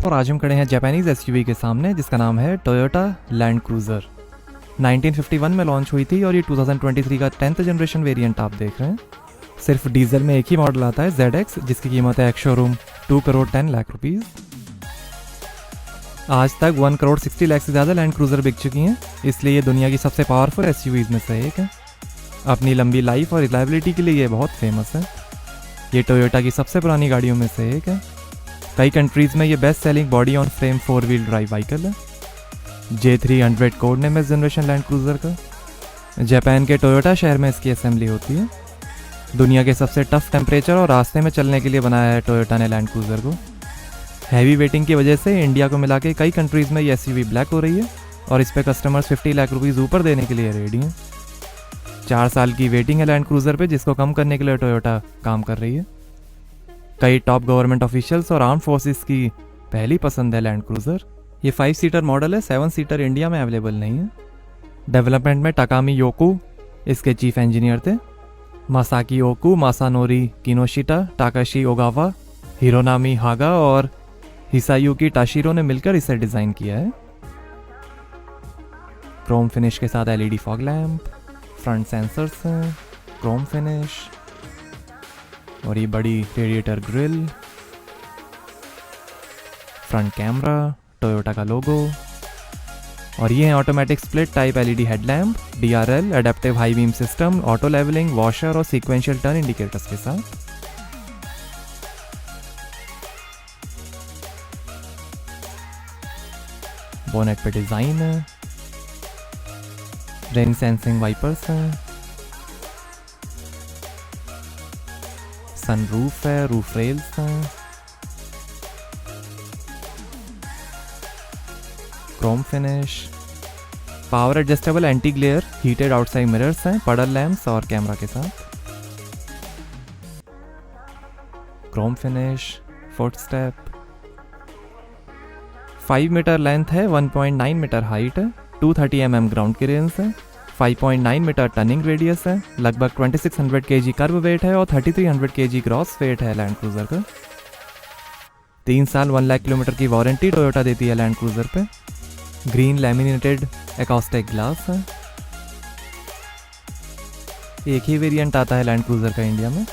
और आज हम खड़े हैं जापानीज एसयूवी के सामने जिसका नाम है टोयोटा लैंड क्रूजर। 1951 में लॉन्च हुई थी और ये 2023 का 10th जनरेशन वेरिएंट आप देख रहे हैं। सिर्फ डीजल में एक ही मॉडल आता है ZX, जिसकी कीमत है ex showroom 2 crore 10 lakh rupees. आज तक 1 करोड़ 60 लाख से ज़्यादा लैंड क्रूजर बिक चुकी हैं, इसलिए ये दुनिया की सबसे पावरफुल एसयूवीज में से एक है। अपनी लंबी लाइफ और रिलायबिलिटी के लिए ये बहुत फेमस है। ये टोयोटा की सबसे पुरानी गाड़ियों में से एक है। कई कंट्रीज़ में ये best selling body on frame 4 wheel drive vehicle है। J300 कोड नेम है इस जनरेशन लैंड क्रूजर का। जापान के टोयोटा शहर में इसकी असेंबली होती है। दुनिया के सबसे टफ टेम्परेचर और रास्ते में चलने के लिए बनाया है टोयोटा ने लैंड क्रूजर को। हैवी वेटिंग की वजह से इंडिया को मिला के कई कंट्रीज़ में ये एसयूवी ब्लैक हो रही है और इस पर कस्टमर्स 50 लाख रुपीज़ ऊपर देने के लिए रेडी हैं। 4 साल की वेटिंग है लैंड क्रूजर पे, जिसको कम करने के लिए टोयोटा काम कर रही है। कई टॉप गवर्नमेंट ऑफिशियल्स और आर्म फोर्सेस की पहली पसंद है लैंड क्रूजर। ये 5 सीटर मॉडल है, 7 सीटर इंडिया में अवेलेबल नहीं है। डेवलपमेंट में टाकामी योकू इसके चीफ इंजीनियर थे। मासाकी ओकू, मासानोरी किनोशिटा, टाकाशी ओगावा, हिरोनामी हागा और हिसायुकी टाशिरो ने मिलकर इसे डिज़ाइन किया है। क्रोम फिनिश के साथ LED fog lamp, front sensors हैं, क्रोम फिनिश और ये बड़ी radiator grill, front camera, Toyota का लोगो और ये है automatic split type LED headlamp, DRL, adaptive high beam system, auto levelling, washer और सीक्वेंशियल टर्न इंडिकेटर्स के साथ। बोनेट पे डिजाइन है, रेन सेंसिंग वाइपर्स हैं, सनरूफ है, रूफ रेल्स हैं, chrome finish, power adjustable anti glare heated outside mirrors हैं, puddle lamps और कैमरा के साथ। Chrome finish, foot step, 5 metre length है, 1.9 मीटर हाइट है, 230 mm ग्राउंड क्लियरेंस है, 5.9 मीटर टर्निंग रेडियस है, लगभग 2600 kg कर्व वेट है और 3300 kg ग्रॉस वेट है लैंड क्रूजर का। 3 साल 1 लाख किलोमीटर की वारंटी टोयोटा देती है लैंड क्रूजर पे। ग्रीन लैमिनेटेड एकॉस्टिक ग्लास है। एक ही वेरिएंट आता है लैंड क्रूजर का इंडिया में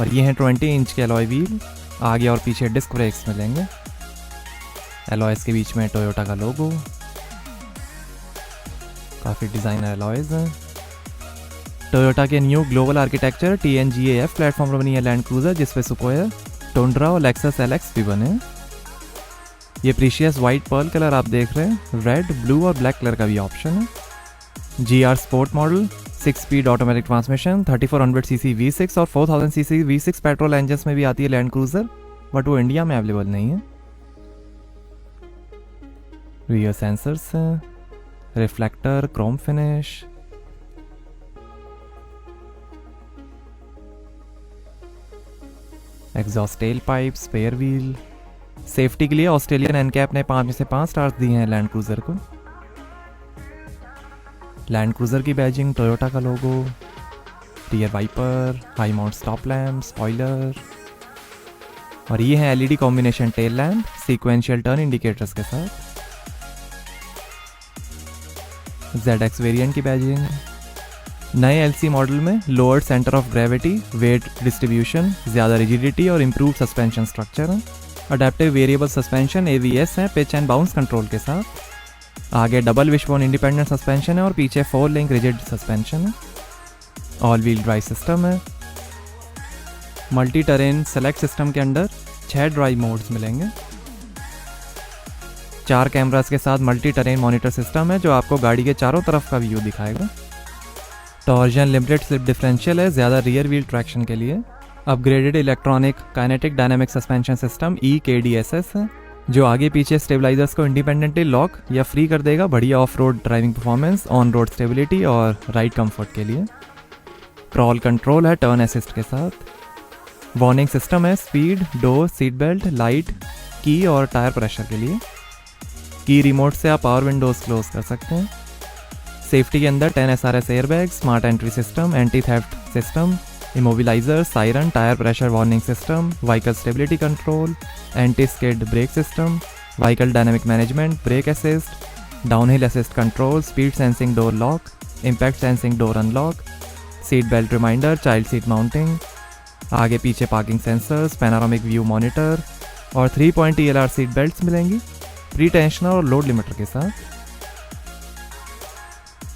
और ये हैं 20 इंच के अलॉय व्हील, आगे और पीछे डिस्क ब्रेक्स मिलेंगे। अलॉयज के बीच में टोयोटा का लोगो, काफ़ी डिज़ाइनर अलॉयज हैं। टोयोटा के new global architecture TNGA-F platform पर बनी है लैंड क्रूजर, जिसपे सुकोया, टुंड्रा और लेक्सस LX भी बने हैं। ये प्रीशियस वाइट पर्ल कलर आप देख रहे हैं, रेड, ब्लू और ब्लैक कलर का भी ऑप्शन है। GR sport model 6 speed automatic transmission, 3400 cc V6 और 4000 cc V6 पेट्रोल इंजन्स में भी आती है लैंड क्रूजर, बट वो इंडिया में अवेलेबल नहीं है। रियर सेंसर्स हैं, reflector, chrome finish, exhaust tail pipe, spare wheel. Safety के लिए ऑस्ट्रेलियन एनकैप ने 5 में से 5 स्टार्स दिए हैं लैंड क्रूजर को। लैंड क्रूजर की बैजिंग, टोयोटा का logo, rear wiper, high mount stop lamp, spoiler और ये है LED combination tail lamp sequential turn indicators के साथ। ZX वेरिएंट की बैजिंग। नए LC मॉडल में lower centre of gravity, weight distribution, ज़्यादा रिजिडिटी और इम्प्रूव सस्पेंशन स्ट्रक्चर है। अडेप्टिव वेरिएबल सस्पेंशन AVS है, पिच एंड बाउंस कंट्रोल के साथ। आगे डबल विशबोन इंडिपेंडेंट सस्पेंशन है और पीछे 4 लिंक रिजिड सस्पेंशन है। ऑल व्हील ड्राइव सिस्टम है। मल्टी टरेन सेलेक्ट सिस्टम के अंदर 6 ड्राइव मोड्स मिलेंगे। 4 कैमरास के साथ मल्टी टरेन मॉनिटर सिस्टम है जो आपको गाड़ी के चारों तरफ का व्यू दिखाएगा। टॉर्जन लिमिटेड स्लिप डिफरेंशियल है, ज़्यादा रियर व्हील ट्रैक्शन के लिए। Upgraded electronic kinetic dynamic suspension system EKDSS है, जो आगे पीछे स्टेबलाइजर्स को इंडिपेंडेंटली लॉक या फ्री कर देगा, बढ़िया of road driving performance, on road stability और राइड कंफर्ट के लिए। क्रॉल कंट्रोल है टर्न असिस्ट के साथ। वार्निंग सिस्टम है speed, door, seat belt, light, की और टायर प्रेशर के लिए। की रिमोट से आप पावर विंडोज क्लोज कर सकते हैं। सेफ्टी के अंदर 10 SRS airbag, smart entry system, anti theft system, immobiliser, siren, tyre pressure warning system, vehicle stability control, anti skid brake system, vehicle dynamic management, brake assist, downhill assist control, speed sensing door lock, impact sensing door unlock, seat belt reminder, child seat mounting, आगे पीछे parking sensors, panoramic view monitor और 3 point TLR seat belts मिलेंगी pre tensioner और load limiter के साथ।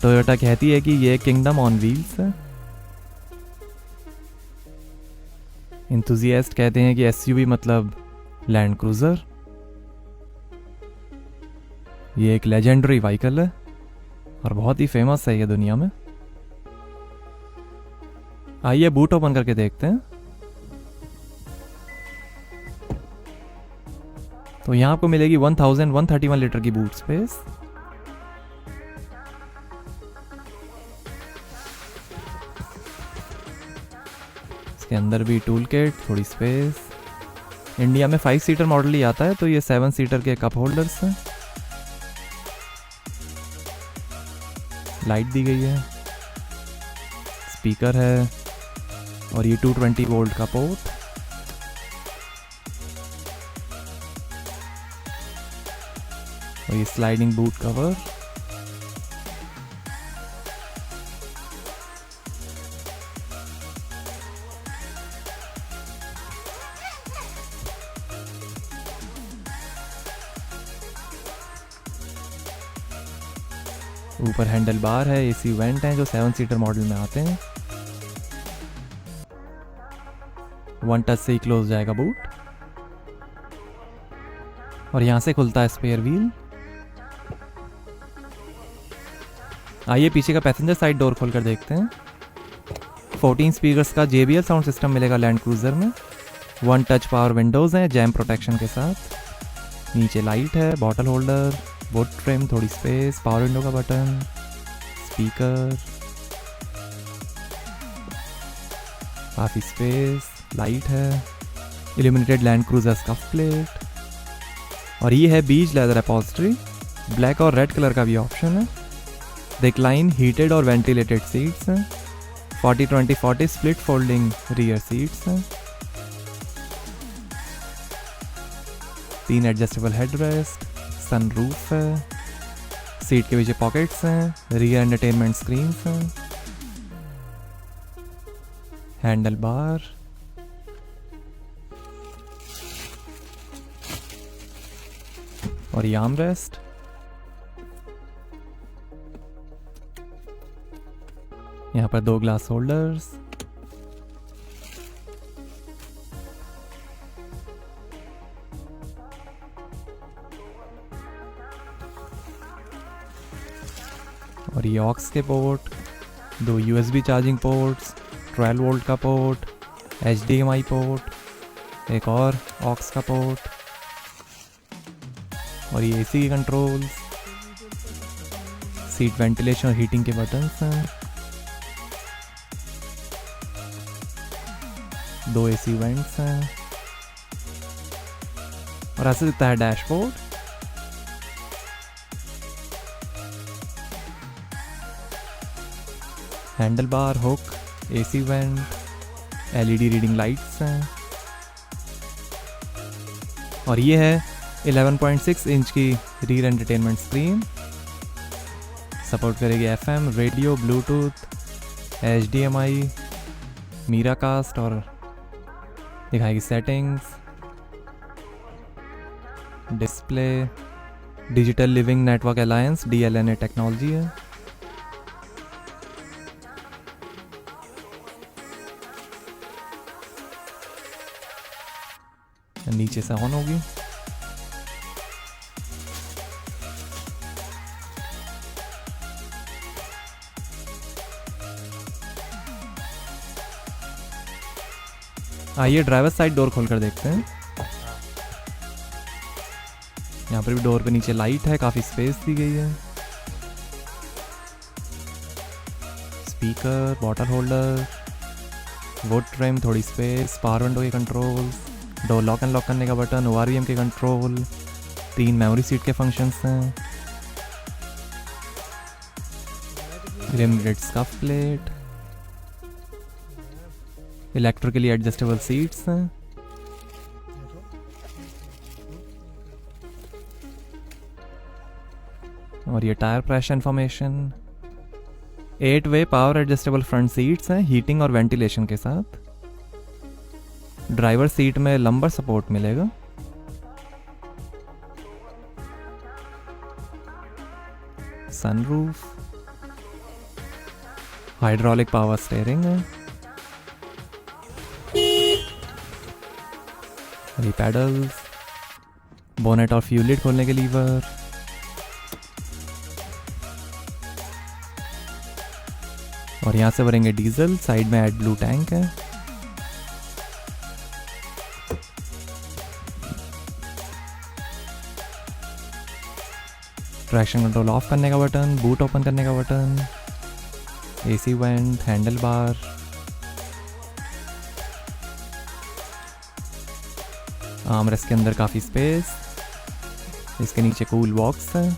Toyota कहती है कि ये किंगडम ऑन व्हील्स है। इंथुजियास्ट कहते हैं कि SUV मतलब लैंड क्रूजर। ये एक लेजेंडरी व्हीकल है और बहुत ही फेमस है ये दुनिया में। आइए बूट ओपन करके देखते हैं। तो यहां आपको मिलेगी 1131 लीटर की बूट स्पेस। इसके अंदर भी टूल किट, थोड़ी स्पेस। इंडिया में 5 सीटर मॉडल ही आता है, तो ये 7 सीटर के कप होल्डर्स हैं। लाइट दी गई है, स्पीकर है और ये 220 वोल्ट का पोर्ट। और ये स्लाइडिंग बूट कवर। ऊपर हैंडल बार है, AC वेंट हैं जो 7 सीटर मॉडल में आते हैं। 1 टच से ही क्लोज जाएगा बूट और यहां से खुलता है स्पेयर व्हील। आइए पीछे का पैसेंजर साइड डोर खोलकर देखते हैं। 14 स्पीकर्स का JBL साउंड सिस्टम मिलेगा लैंड क्रूजर में। 1 टच पावर विंडोज हैं जैम प्रोटेक्शन के साथ। नीचे लाइट है, बॉटल होल्डर, वुड ट्रिम, थोड़ी स्पेस, पावर विंडो का बटन, स्पीकर, काफ़ी स्पेस, लाइट है, illuminated land cruiser scuff plate और ये है बीज लेदर अपॉल्स्ट्री। ब्लैक और रेड कलर का भी ऑप्शन है। रिक्लाइन हीटेड और वेंटिलेटेड सीट्स हैं। 40-20-40 स्प्लिट फोल्डिंग रियर सीट्स हैं। 3 एडजस्टेबल हेडरेस्ट, सनरूफ है, सीट के पीछे पॉकेट्स हैं, रियर एंटरटेनमेंट स्क्रीन्स हैं, हैंडल बार, और ये आर्मरेस्ट। यहाँ पर 2 ग्लास होल्डर्स, और ये ऑक्स के port, 2 USB charging ports, 12 volt का पोर्ट, HDMI पोर्ट, एक और ऑक्स का पोर्ट और ये AC के कंट्रोल्स, सीट वेंटिलेशन और हीटिंग के बटन्स हैं, 2 AC वेंट्स हैं और ऐसे दिखता है dashboard. Handle bar, hook, AC went, LED reading lights हैं और ये है 11.6 इंच की रियर एंटरटेनमेंट स्क्रीन। सपोर्ट करेगी FM, radio, Bluetooth, HDMI, Miracast और दिखाएगी settings, display, digital living network alliance DLNA technology है। नीचे से ऑन होगी। आइए ड्राइवर साइड डोर खोलकर देखते हैं। यहाँ पर भी डोर पे नीचे लाइट है, काफी स्पेस दी गई है। Speaker, bottle holder, would trim, थोड़ी स्पेस, पावर विंडो के controls, door lock and lock करने का बटन, ORVM के कंट्रोल, 3 मेमोरी सीट के फंक्शंस हैं, limited scuff plate, electrically adjustable seats हैं। और ये टायर प्रेशर इंफॉर्मेशन। 8 वे पावर एडजस्टेबल फ्रंट सीट्स हैं हीटिंग और वेंटिलेशन के साथ। ड्राइवर सीट में लंबर सपोर्ट मिलेगा। सनरूफ, हाइड्रोलिक पावर स्टीयरिंग है। पैडल्स, बोनेट और फ्यूल लिड खोलने के लीवर। और यहाँ से भरेंगे डीजल। साइड में एड ब्लू टैंक है। ट्रैक्शन कंट्रोल ऑफ करने का बटन, बूट ओपन करने का button, AC vent, handle bar. Armrest के अंदर काफ़ी स्पेस। इसके नीचे कूल बॉक्स है,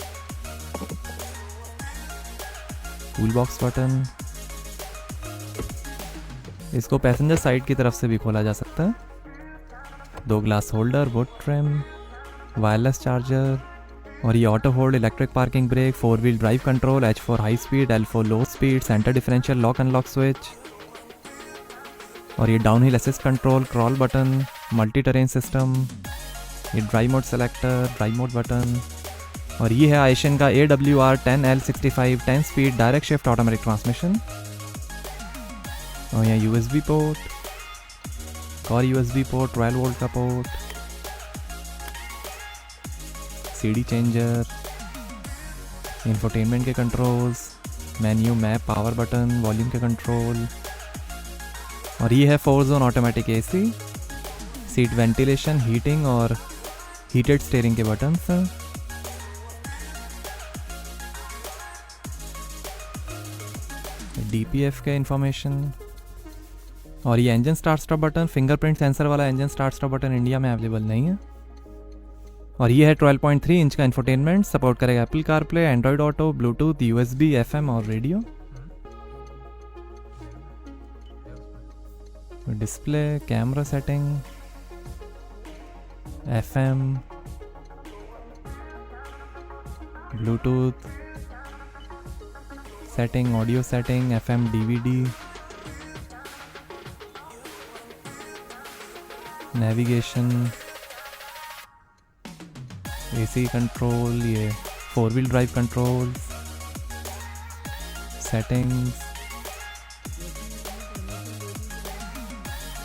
कूल बॉक्स बटन। इसको पैसेंजर साइड की तरफ से भी खोला जा सकता है। 2 glass holder, would trim, wireless charger. और ये auto hold, electric parking brake, 4 wheel drive control, H4 high speed, L4 low speed, centre differential, lock unlock switch. और ये down hill assist control, crawl button, multi terrain system, ये drive mode selector, drive mode button. और ये है Aisin का AWR 10L65 10 speed direct shift automatic transmission. और यहाँ USB port, और USB पोर्ट, 12 वोल्ट का पोर्ट, CD चेंजर, इंफोटेनमेंट के controls, menu, map, power button, volume के कंट्रोल। और ये है 4 zone automatic AC, seat ventilation, heating और हीटेड स्टीयरिंग के बटन्स हैं। DPF के इंफॉर्मेशन। और ये engine start stop button, fingerprint sensor वाला engine start stop button India में अवेलेबल नहीं है। और ये है 12.3 इंच का इंफोटेनमेंट, सपोर्ट करेगा Apple CarPlay, Android Auto, Bluetooth, USB, FM और रेडियो। Display, camera setting, FM, Bluetooth setting, audio setting, FM, DVD, navigation, AC control, ये 4 व्हील ड्राइव कंट्रोल, सेटिंग्स,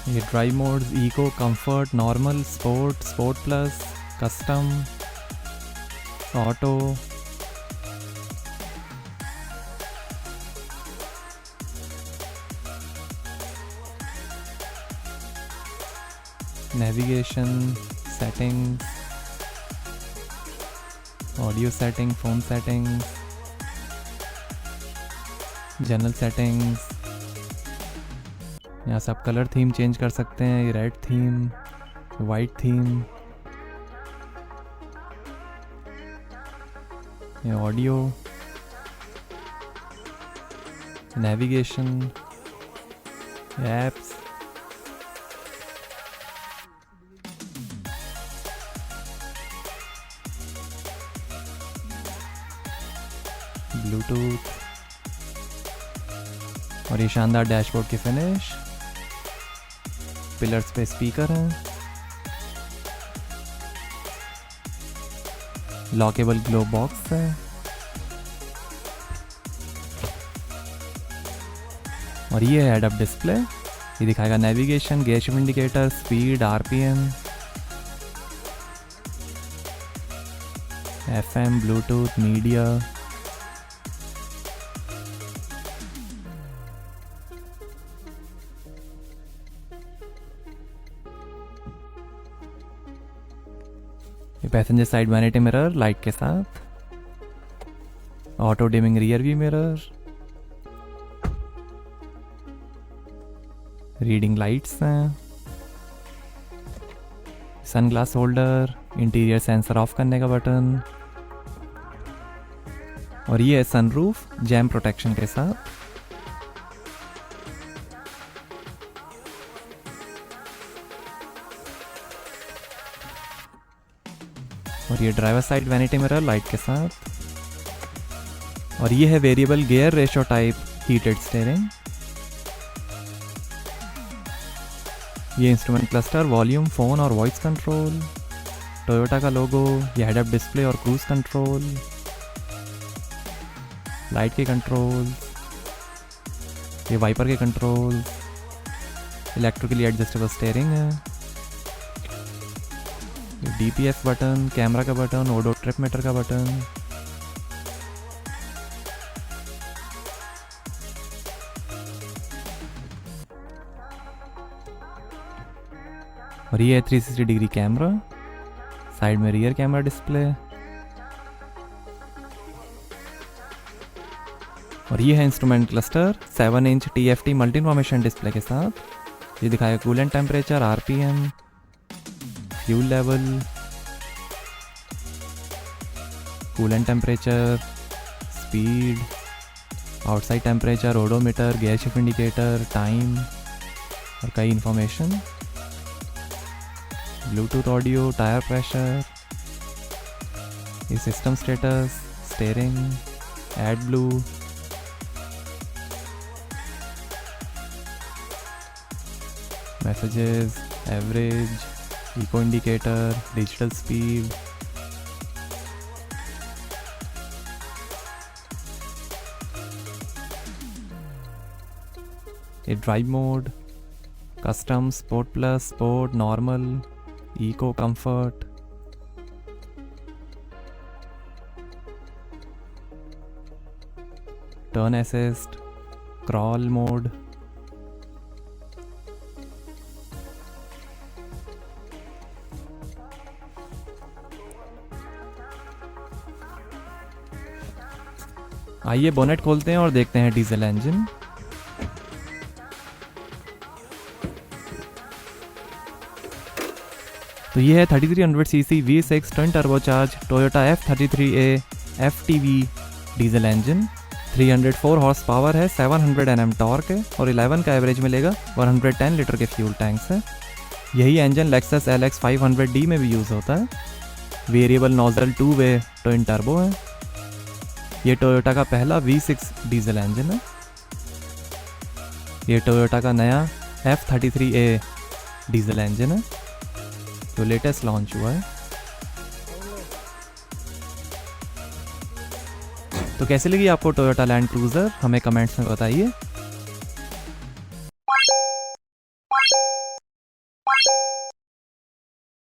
ये drive modes, eco, comfort, normal, sport, sport plus, custom, auto. Navigation, settings, audio setting, phone settings, general settings. यहाँ से आप colour theme change कर सकते हैं, ये red theme, white theme, ये ऑडियो, नेविगेशन, एप्स, ब्लूटूथ। और ये शानदार डैशबोर्ड की फिनिश, पिलर्स पे स्पीकर हैं, लॉकेबल ग्लो बॉक्स है। और ये है हेड अप डिस्प्ले, ये दिखाएगा navigation, gear shift indicator, speed, RPM, FM, Bluetooth, media. Passenger side vanity mirror light के साथ, auto dimming rear view mirror, reading lights हैं, sunglass holder, interior sensor off करने का बटन। और ये है सनरूफ जैम प्रोटेक्शन के साथ। और ये driver side vanity mirror light के साथ। और ये है variable gear ratio type heated steering. ये इंस्ट्रूमेंट क्लस्टर, वॉल्यूम, फ़ोन और वॉइस कंट्रोल, टोयोटा का लोगो, ये हेड अप डिस्प्ले और क्रूज कंट्रोल, लाइट के कंट्रोल, ये वाइपर के कंट्रोल, इलेक्ट्रिकली एडजस्टेबल स्टीयरिंग है, ये DPF बटन, कैमरा का बटन, ओडो ट्रिप मीटर का बटन, और ये है 360 डिग्री कैमरा, साइड में रियर कैमरा डिस्प्ले, और ये है इंस्ट्रूमेंट क्लस्टर 7 इंच TFT मल्टी इन्फॉर्मेशन डिस्प्ले के साथ। ये दिखाएगा coolant temperature, RPM, fuel level, coolant temperature, speed, outside temperature, odometer, gear shift indicator, time और कई information, Bluetooth audio, tyre pressure, ये system status, steering, AdBlue, messages, average, eco indicator, digital speed, ये drive mode, custom, sport plus, sport, normal, eco, comfort, turn assist, crawl mode, आइए bonnet खोलते हैं और देखते हैं डीजल इंजन। तो ये है 3300 CC V6 twin turbocharge Toyota F33A FTV diesel engine. 304 horse power है, 700 Nm टॉर्क है और 11 का एवरेज मिलेगा। 110 लीटर के फ्यूल टैंक्स है। यही इंजन लेक्सस LX 500D में भी यूज़ होता है। वेरिएबल नोजल 2 वे ट्विन टर्बो है। ये टोयोटा का पहला V6 डीजल इंजन है। ये टोयोटा का नया F33A डीजल इंजन है जो लेटेस्ट लॉन्च हुआ है। तो कैसी लगी आपको टोयोटा लैंड क्रूज़र, हमें कमेंट्स में बताइए।